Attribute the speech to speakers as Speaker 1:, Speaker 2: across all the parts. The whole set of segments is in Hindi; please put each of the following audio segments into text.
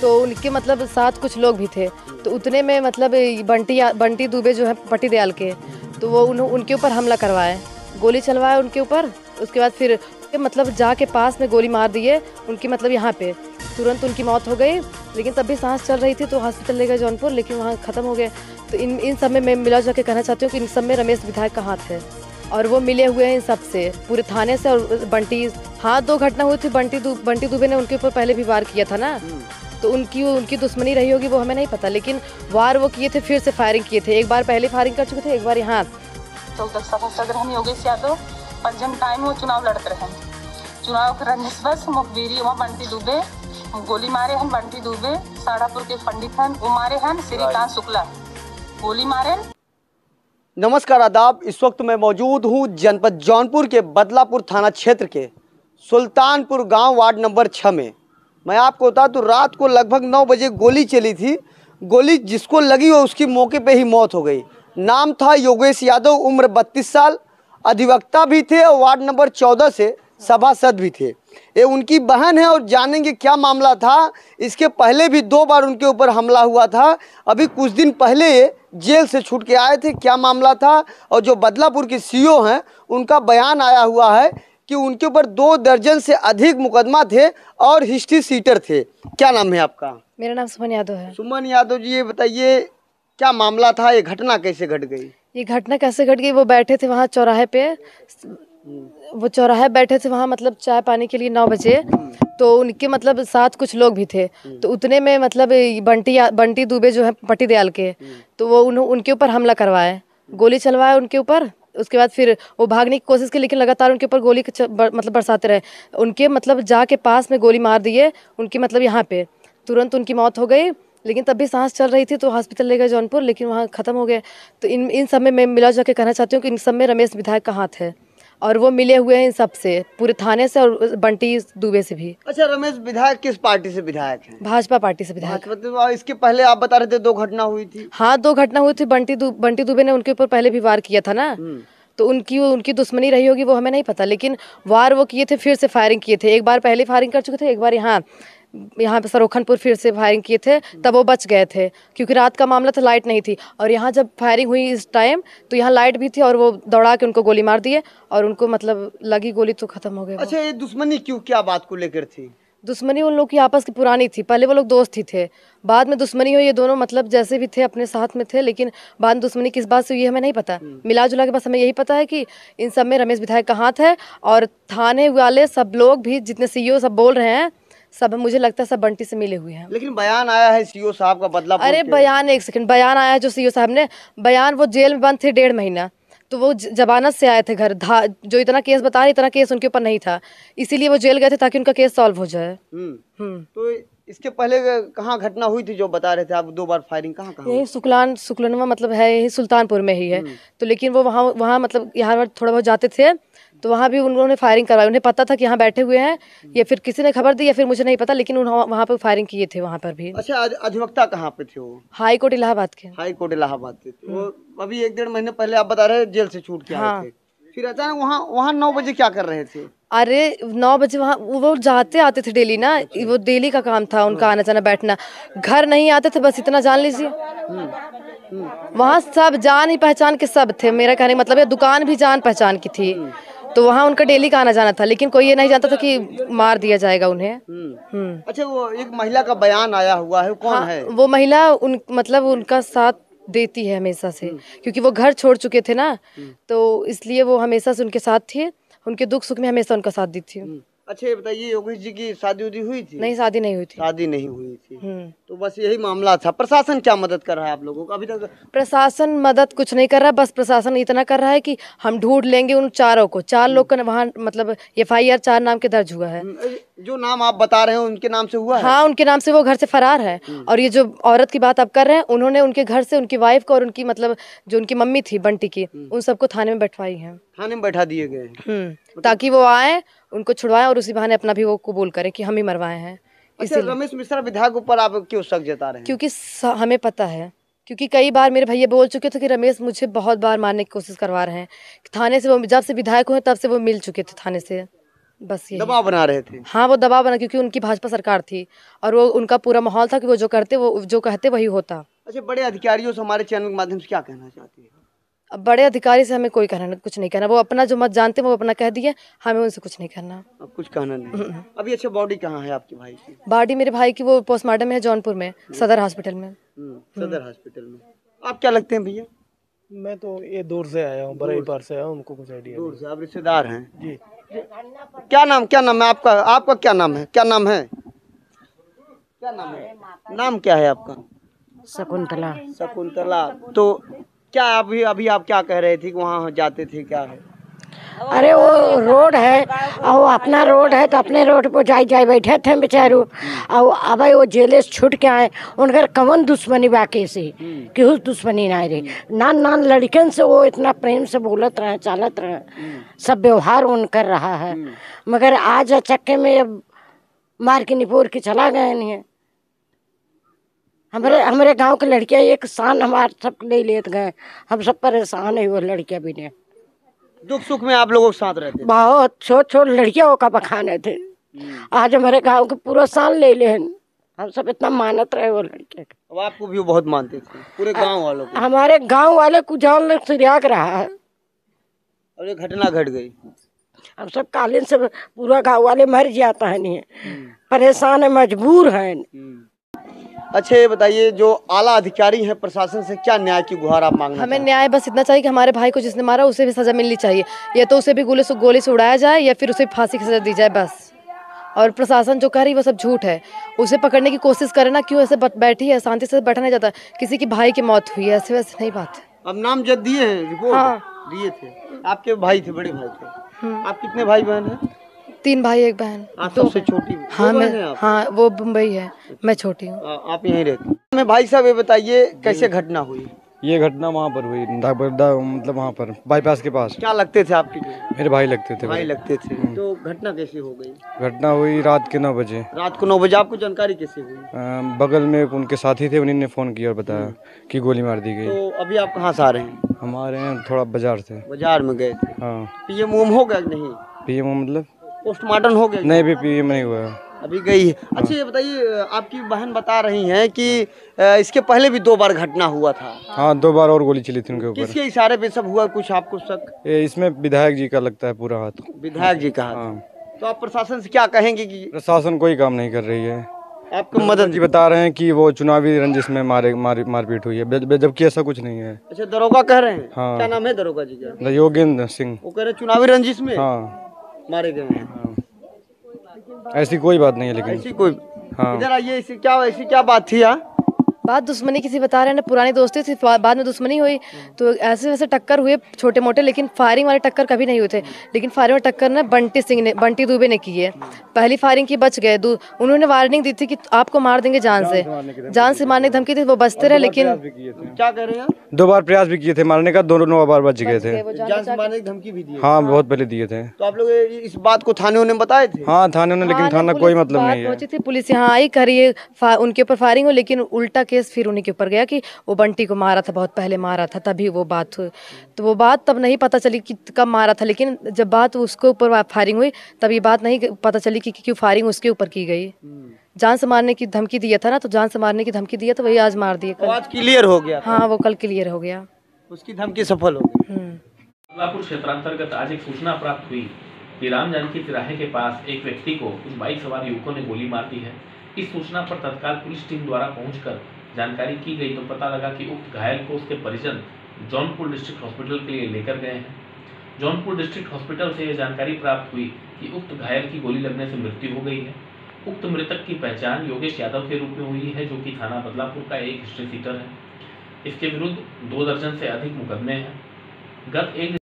Speaker 1: तो उनके मतलब साथ कुछ लोग भी थे। तो उतने में मतलब बंटी दुबे जो है पट्टी दयाल के, तो वो उनके ऊपर हमला करवाए, गोली चलवाए उनके ऊपर। उसके बाद फिर मतलब जाके पास में गोली मार दिए उनकी, मतलब यहाँ पे तुरंत उनकी मौत हो गई। लेकिन तब भी सांस चल रही थी तो हॉस्पिटल ले गए जौनपुर, लेकिन वहाँ ख़त्म हो गए। तो इन सब में मैं मिला जाके कहना चाहती हूँ कि इन सब में रमेश विधायक का हाथ है और वो मिले हुए हैं इन सब से, पूरे थाने से। और बंटी, हाँ 2 घटना हुई थी। बंटी दुबे ने उनके ऊपर पहले भी वार किया था ना, तो उनकी दुश्मनी रही होगी, वो हमें नहीं पता। लेकिन वार वो किए थे, फिर से फायरिंग किए थे। एक बार पहले फायरिंग कर चुके थे, एक बार यहाँ।
Speaker 2: तो सभा सदर हम योगेश यादव पंजम टाइम वो चुनाव लड़ते रहे। चुनाव के रंजिश मुखबिरी वहाँ बंटी दुबे गोली मारे हैं। बंटी दुबे साड़ापुर के पंडित हैं, वो मारे हैं। श्रीकांत शुक्ला गोली मारे।
Speaker 3: नमस्कार आदाब। इस वक्त मैं मौजूद हूँ जनपद जौनपुर के बदलापुर थाना क्षेत्र के सुल्तानपुर गांव वार्ड नंबर 6 में। मैं आपको बता दूं, रात को लगभग 9 बजे गोली चली थी। गोली जिसको लगी हो उसकी मौके पे ही मौत हो गई। नाम था योगेश यादव, उम्र 32 साल, अधिवक्ता भी थे और वार्ड नंबर 14 से सभासद भी थे। ये उनकी बहन है और जानेंगे क्या मामला था। इसके पहले भी 2 बार उनके ऊपर हमला हुआ था। अभी कुछ दिन पहले ये जेल से छूट के आए थे। क्या मामला था, और जो बदलापुर के सीओ हैं उनका बयान आया हुआ है कि उनके ऊपर 2 दर्जन से अधिक मुकदमा थे और हिस्ट्री सीटर थे। क्या नाम है आपका?
Speaker 1: मेरा नाम सुमन यादव है।
Speaker 3: सुमन यादव जी, ये बताइए क्या मामला था, ये घटना कैसे घट गई?
Speaker 1: ये घटना कैसे घट गई, वो बैठे थे वहाँ चौराहे पे, वो चौराहे बैठे थे वहाँ मतलब चाय पानी के लिए 9 बजे। तो उनके मतलब साथ कुछ लोग भी थे। तो उतने में मतलब बंटी दुबे जो है पट्टी दयाल के, तो वो उनके ऊपर हमला करवाए, गोली चलवाए उनके ऊपर। उसके बाद फिर वो भागने की कोशिश की, लेकिन लगातार उनके ऊपर गोली मतलब बरसाते रहे। उनके मतलब जाके पास में गोली मार दिए उनकी, मतलब यहाँ पे तुरंत उनकी मौत हो गई। लेकिन तब भी सांस चल रही थी तो हॉस्पिटल ले गए जौनपुर, लेकिन वहाँ ख़त्म हो गए। तो इन सब में मैं मिला जाके कहना चाहती हूँ कि इन सब में रमेश विधायक का हाथ है और वो मिले हुए हैं इन सब से, पूरे थाने से और बंटी दुबे से भी।
Speaker 3: अच्छा, रमेश विधायक किस पार्टी से विधायक हैं?
Speaker 1: भाजपा पार्टी से विधायक।
Speaker 3: भाजपा। इसके पहले आप बता रहे थे 2 घटना हुई थी।
Speaker 1: हाँ 2 घटना हुई थी। बंटी दुबे ने उनके ऊपर पहले भी वार किया था ना, तो उनकी दुश्मनी रही होगी, वो हमें नहीं पता। लेकिन वार वो किए थे, फिर से फायरिंग किए थे। एक बार पहले फायरिंग कर चुके थे, एक बार यहाँ पे सरोखनपुर फिर से फायरिंग किए थे। तब वो बच गए थे क्योंकि रात का मामला था, लाइट नहीं थी। और यहाँ जब फायरिंग हुई इस टाइम, तो यहाँ लाइट भी थी और वो दौड़ा के उनको गोली मार दिए और उनको मतलब लगी गोली तो खत्म हो गए।
Speaker 3: अच्छा, ये दुश्मनी क्यों, क्या बात को लेकर थी?
Speaker 1: दुश्मनी उन लोग की आपस की पुरानी थी। पहले वो लोग दोस्त ही थे, बाद में दुश्मनी हुई। ये दोनों मतलब जैसे भी थे अपने साथ में थे, लेकिन बाद में दुश्मनी किस बात से हुई हमें नहीं पता। मिला जुला के बस हमें यही पता है कि इन सब में रमेश विधायक का हाथ है। और थाने वाले सब लोग भी, जितने सीईओ सब बोल रहे हैं, सब मुझे लगता है सब बंटी से मिले हुए हैं।
Speaker 3: लेकिन बयान आया है सीओ साहब का बदलापुर।
Speaker 1: अरे बयान, एक सेकंड, बयान आया है जो सीईओ साहब ने बयान, वो जेल में बंद थे 1.5 महीना। तो वो जमानत से आए थे घर। जो इतना केस बता रहे, इतना केस उनके ऊपर नहीं था, इसीलिए वो जेल गए थे ताकि उनका केस सॉल्व हो जाए।
Speaker 3: तो इसके पहले कहाँ घटना हुई थी जो बता रहे थे आप, 2 बार फायरिंग कहाँ
Speaker 1: यही शुक्लानवा मतलब है, यही सुल्तानपुर में ही है। तो लेकिन वो वहाँ मतलब यहाँ थोड़ा बहुत जाते थे, तो वहाँ भी उन्होंने फायरिंग करवाई। उन्हें पता था कि यहाँ बैठे हुए हैं, या फिर किसी ने खबर दी या फिर मुझे नहीं पता, लेकिन वहाँ पर फायरिंग किए थे वहाँ पर भी।
Speaker 3: अच्छा, अधिवक्ता कहाँ पे थे वो?
Speaker 1: हाई कोर्ट इलाहाबाद के।
Speaker 3: हाई कोर्ट इलाहाबाद थे। वो अभी 1-1.5 महीने पहले आप बता रहे जेल से छूट के आए थे। फिर अचानक वहाँ 9 बजे क्या कर रहे थे?
Speaker 1: अरे 9 बजे वहाँ वो जाते आते थे डेली ना। वो डेली का काम था उनका, आना जाना बैठना। घर नहीं आते थे, बस इतना जान लीजिए। वहाँ सब जान ही पहचान के सब थे। मेरा कहने का मतलब है, दुकान भी जान पहचान की थी। तो वहाँ उनका डेली का आना जाना था, लेकिन कोई ये नहीं जानता था कि मार दिया जाएगा उन्हें।
Speaker 3: अच्छा, वो एक महिला का बयान आया हुआ है, कौन है
Speaker 1: वो महिला? मतलब उनका साथ देती है हमेशा से, क्योंकि वो घर छोड़ चुके थे ना, तो इसलिए वो हमेशा से उनके साथ थी। उनके दुख सुख में हमेशा उनका साथ दी थी।
Speaker 3: अच्छा, ये बताइए, योगेश जी की शादी उदी हुई थी?
Speaker 1: नहीं, शादी नहीं हुई थी।
Speaker 3: शादी नहीं हुई थी। तो बस यही मामला था। प्रशासन क्या मदद कर रहा है आप लोगों को अभी तक?
Speaker 1: प्रशासन मदद कुछ नहीं कर रहा। बस प्रशासन इतना कर रहा है कि हम ढूंढ लेंगे उन चारों को। 4 लोग का वहाँ मतलब FIR 4 नाम के दर्ज हुआ है।
Speaker 3: जो नाम आप बता रहे हैं उनके नाम से हुआ है?
Speaker 1: हाँ, उनके नाम से वो घर से फरार है। और ये जो औरत की बात आप कर रहे हैं, उन्होंने उनके घर से उनकी वाइफ को और उनकी मतलब जो उनकी मम्मी थी बंटी की, उन सबको थाने में बैठवाई है।
Speaker 3: थाने में बैठा दिए गए
Speaker 1: ताकि वो आए, उनको छुड़वाएं और उसी बहाने अपना भी वो कबूल करें कि हम ही मरवाए हैं।
Speaker 3: अच्छा, रमेश मिश्रा विधायक ऊपर आप क्यों शक जता रहे हैं?
Speaker 1: क्योंकि हमें पता है, क्योंकि कई बार मेरे भैया बोल चुके थे कि रमेश मुझे बहुत बार मारने की कोशिश करवा रहे हैं। थाने से वो जब से विधायक हुए तब से वो मिल चुके थे थाने से। बस ये
Speaker 3: दबाव बना रहे थे।
Speaker 1: हाँ, वो दबाव बना, क्योंकि उनकी भाजपा सरकार थी और वो उनका पूरा माहौल था कि वो जो कहते वही होता।
Speaker 3: अच्छा, बड़े अधिकारियों से हमारे चैनल के माध्यम से क्या कहना चाहती है?
Speaker 1: अब बड़े अधिकारी से हमें कोई कुछ नहीं कहना, वो अपना जो मत जानते हैं वो अपना कह दिए, हमें उनसे कुछ नहीं कहना।
Speaker 3: अब कुछ कहना नहीं। अभी अच्छा, बॉडी कहाँ है आपके भाई की?
Speaker 1: बॉडी मेरे भाई की वो पोस्टमार्टम में है जौनपुर में, सदर हॉस्पिटल में।
Speaker 3: सदर हॉस्पिटल में। आप क्या लगते हैं भैया?
Speaker 4: मैं तो ये दूर से आया हूँ, बड़े पार से आया हूँ, हमको कुछ आइडिया
Speaker 3: दूर से, आप रिश्तेदार हैं
Speaker 4: जी।
Speaker 3: क्या नाम है आपका? आपका क्या नाम है? क्या नाम है? नाम क्या है आपका?
Speaker 5: शकुंतला।
Speaker 3: शकुंतला। तो क्या अभी आप क्या कह रहे थे कि वहाँ जाते थे, क्या है?
Speaker 5: अरे वो रोड है और वो अपना रोड है, तो अपने रोड पर जाई बैठे थे बेचारू। और अब वो जेले से छूट के आए, उनकर कवन दुश्मनी बाकी से कि उस दुश्मनी ना रही। नान लड़कन से वो इतना प्रेम से बोलत रहे, चालत रहे, सब व्यवहार उनकर रहा है। मगर आज चक्के में अब मार के निपोर के चला गए नहीं। हमारे गांव के लड़कियां एक शान हमारे सब ले लेते गए, हम सब परेशान है। वो लड़कियां भी ने
Speaker 3: दुख सुख में आप लोगों के साथ रहते?
Speaker 5: बहुत छोट लड़कियों का बखाने थे। आज हमारे गांव के पूरा शान ले ले, हम सब इतना मानत रहे वो लड़के।
Speaker 3: अब आपको भी बहुत मानते थे पूरे गांव वालों को?
Speaker 5: हमारे गांव वाले को जान सिरियाक रहा है।
Speaker 3: और ये घटना घट गई,
Speaker 5: हम सब कालीन से पूरा गांव वाले मर जाता है, नहीं परेशान है, मजबूर है।
Speaker 3: अच्छा ये बताइए, जो आला अधिकारी हैं प्रशासन से क्या न्याय की गुहार आप मांगना?
Speaker 1: हमें न्याय बस इतना चाहिए कि हमारे भाई को जिसने मारा उसे भी सजा मिलनी चाहिए, या तो उसे भी गोली से उड़ाया जाए या फिर उसे फांसी की सजा दी जाए बस। और प्रशासन जो कह रही है वो सब झूठ है, उसे पकड़ने की कोशिश करे ना, क्यों ऐसे बैठी है, शांति से बैठा नहीं जाता। किसी की भाई की मौत हुई है, ऐसे वैसे नहीं बात है।
Speaker 3: अब नाम जब दिए हैं, रिपोर्ट दिए थे, आपके भाई थे, बड़े भाई थे। आप कितने भाई बहन हैं?
Speaker 1: 3 भाई 1 बहन।
Speaker 3: आप सबसे छोटी?
Speaker 1: हाँ मैं, हाँ वो मुंबई है, मैं छोटी हूँ।
Speaker 3: आप यहीं रहती हैं? मैं भाई साहब ये बताइए कैसे घटना हुई?
Speaker 4: ये घटना वहाँ पर हुई, मतलब वहाँ पर बाईपास के पास।
Speaker 3: क्या लगते थे आपके?
Speaker 4: मेरे भाई लगते थे।
Speaker 3: भाई लगते थे। तो घटना कैसे हो गई?
Speaker 4: घटना हुई रात के 9 बजे।
Speaker 3: रात को 9 बजे आपको जानकारी कैसे हुई?
Speaker 4: बगल में उनके साथी थे, उन्हीं ने फ़ोन किया और बताया कि गोली मार दी गई।
Speaker 3: तो अभी आप कहाँ से आ रहे हैं?
Speaker 4: हमारे यहाँ थोड़ा बाजार से।
Speaker 3: बाजार में गए थे?
Speaker 4: हाँ।
Speaker 3: पीएम हो गया नहीं?
Speaker 4: पीएम मतलब
Speaker 3: पोस्टमार्टम हो गया?
Speaker 4: नहीं, भी पीएम नहीं हुआ है,
Speaker 3: अभी गई है। अच्छा ये बताइए, आपकी बहन बता रही हैं कि इसके पहले भी 2 बार घटना हुआ था।
Speaker 4: हाँ, 2 बार और गोली चली थी उनके ऊपर।
Speaker 3: किसके इशारे पे सब हुआ, कुछ आपको शक?
Speaker 4: इसमें विधायक जी का लगता है पूरा हाथ।
Speaker 3: विधायक जी का हाथ?
Speaker 4: हाँ।
Speaker 3: तो आप प्रशासन से क्या कहेंगे कि?
Speaker 4: प्रशासन कोई काम नहीं कर रही है।
Speaker 3: आपको मदद
Speaker 4: जी बता रहे हैं कि वो चुनावी रंजिश में मारपीट हुई है, जबकि ऐसा कुछ नहीं है।
Speaker 3: अच्छा, दरोगा कह रहे हैं?
Speaker 4: हाँ।
Speaker 3: क्या नाम है दरोगा जी का?
Speaker 4: योगेंद्र सिंह।
Speaker 3: वो कह रहे चुनावी रंजिश में
Speaker 4: हाँ
Speaker 3: मारे गए हैं।
Speaker 4: हाँ। ऐसी कोई बात नहीं है, लेकिन
Speaker 3: ऐसी कोई?
Speaker 4: हाँ।
Speaker 3: इधर आइए, ऐसी क्या बात थी?
Speaker 1: बात दुश्मनी किसी बता रहे हैं ना, पुरानी दोस्ती थी, बाद में दुश्मनी हुई, तो ऐसे वैसे टक्कर हुए छोटे मोटे, लेकिन फायरिंग वाले टक्कर कभी नहीं हुए थे। लेकिन फायरिंग वाले टक्कर ना बंटी दुबे ने की है। पहली फायरिंग की बच गए, उन्होंने वार्निंग दी थी कि आपको मार देंगे जान से मारने की धमकी थी, वो बचते रहे। लेकिन
Speaker 3: क्या कह रहे हैं?
Speaker 4: 2 बार प्रयास भी किए थे मारने का, दोनों बार बच गए थे।
Speaker 3: जान से मारने की धमकी भी दी?
Speaker 4: हाँ, बहुत पहले दिए थे।
Speaker 3: तो आप लोग इस बात को थाने ने बताए थे?
Speaker 4: हाँ, थाने ने, लेकिन थाना कोई मतलब नहीं है।
Speaker 1: पहुंची थी पुलिस, यहाँ आई, करिए उनके ऊपर फायरिंग हो, लेकिन उल्टा केस फिर उन्हीं के ऊपर गया कि वो बंटी को मारा था, बहुत पहले मारा था, तभी वो बात हुई। तो वो बात तब नहीं पता चली कि कब मारा था, लेकिन जब बात उसके ऊपर फायरिंग हुई तब ये बात नहीं पता चली कि क्यों फायरिंग उसके ऊपर की गई। जान से मारने की धमकी दिया था ना, तो जान से मारने की धमकी दिया तो वही आज मार दिया।
Speaker 3: आज क्लियर हो गया?
Speaker 1: हाँ, वो कल क्लियर हो गया,
Speaker 3: उसकी धमकी सफल हो गई।
Speaker 6: बदलापुर क्षेत्रांतर्गत आज एक सूचना प्राप्त हुई कि राम जानकी तिराहे के पास एक व्यक्ति को कुछ बाइक सवार युवकों ने गोली मार दी है। इस सूचना पर तत्काल पुलिस टीम द्वारा पहुंचकर जानकारी की गई तो पता लगा कि उक्त घायल को उसके परिजन जौनपुर डिस्ट्रिक्ट हॉस्पिटल के लिए लेकर गए हैं। जौनपुर डिस्ट्रिक्ट हॉस्पिटल से यह जानकारी प्राप्त हुई कि उक्त घायल की गोली लगने से मृत्यु हो गई है। उक्त मृतक की पहचान योगेश यादव के रूप में हुई है, जो कि थाना बदलापुर का एक हिस्ट्री सीटर है। इसके विरुद्ध 2 दर्जन से अधिक मुकदमे हैं। गत एक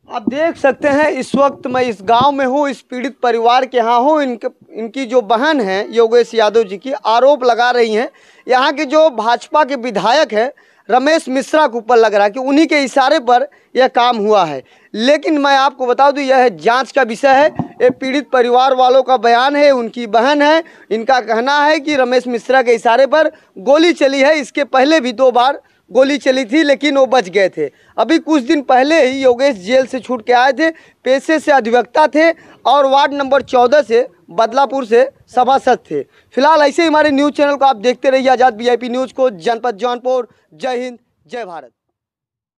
Speaker 3: आप देख सकते हैं इस वक्त मैं इस गांव में हूं, इस पीड़ित परिवार के यहाँ हूं। इनकी जो बहन है योगेश यादव जी की, आरोप लगा रही हैं यहाँ के जो भाजपा के विधायक है रमेश मिश्रा के ऊपर लग रहा है कि उन्हीं के इशारे पर यह काम हुआ है। लेकिन मैं आपको बता दूं यह जांच का विषय है। ये पीड़ित परिवार वालों का बयान है, उनकी बहन है, इनका कहना है कि रमेश मिश्रा के इशारे पर गोली चली है। इसके पहले भी 2 बार गोली चली थी, लेकिन वो बच गए थे। अभी कुछ दिन पहले ही योगेश जेल से छूट के आए थे, पेशे से अधिवक्ता थे और वार्ड नंबर 14 से बदलापुर से सभासद थे। फिलहाल ऐसे ही हमारे न्यूज़ चैनल को आप देखते रहिए आज़ाद VIP न्यूज़ को, जनपद जौनपुर। जय हिंद, जय भारत।